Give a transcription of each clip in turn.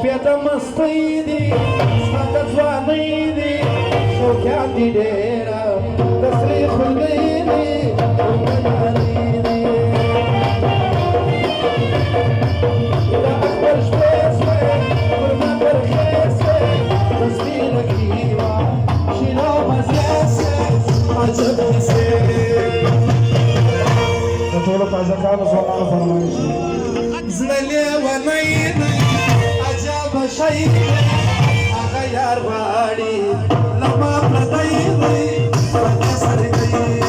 Špėta mastainį, smaga zvanainý, šaukia didėra, tas reichulgainį, ulgainį. Da akbar špėsme, kur man perchėsme, tas vyra gyva, žinomas jesės, atžabdysė. Atrodo, pažakanos valano farmaišį. Znalėva nainai, شايفه اغير وادي لما بديضي وكسرتي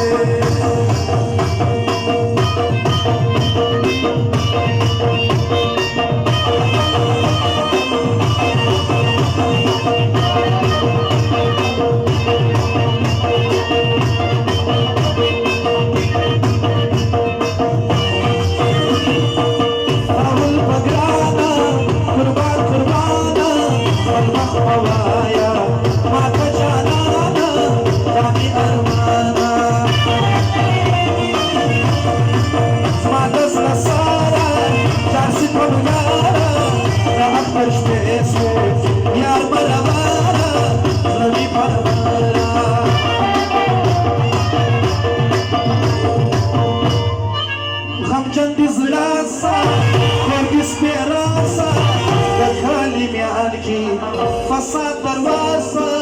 فصاد درواسة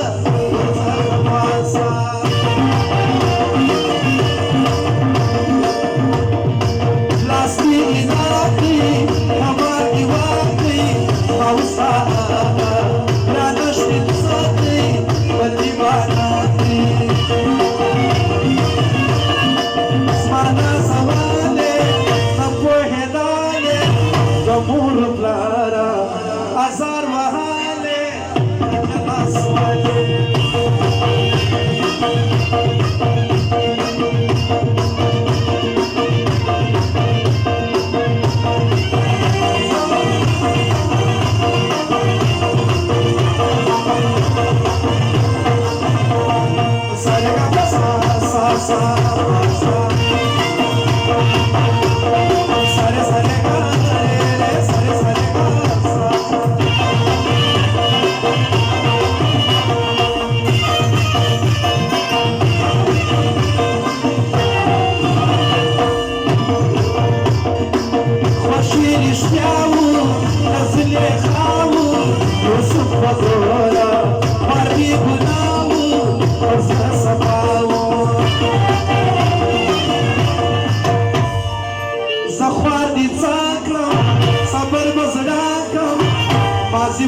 بلاستيكي ناقي هماكي واقي موسعة لا نشتي تصدي ودي معناتي اسمعنا سوالي نبوي هدالي جمهور بلارا أزار وهالي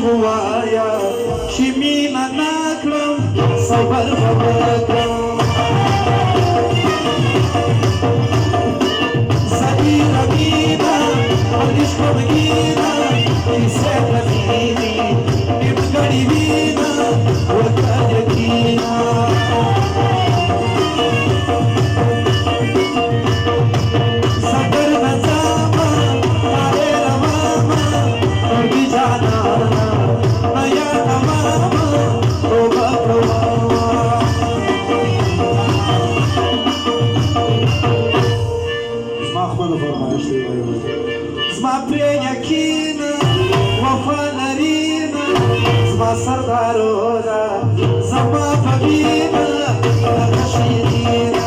Buaya, Shimina Naklam, Sabar Babakam, Sadira Gina, Alishko Gina, Iseta Gini, Nimgadi Vina, Wakaya Gina. Sabar Bazama, Arera Mama, Orbijana. Prenjakina, Wafalarina, Zma Sardarona, Zama Pavina, Nakashirina.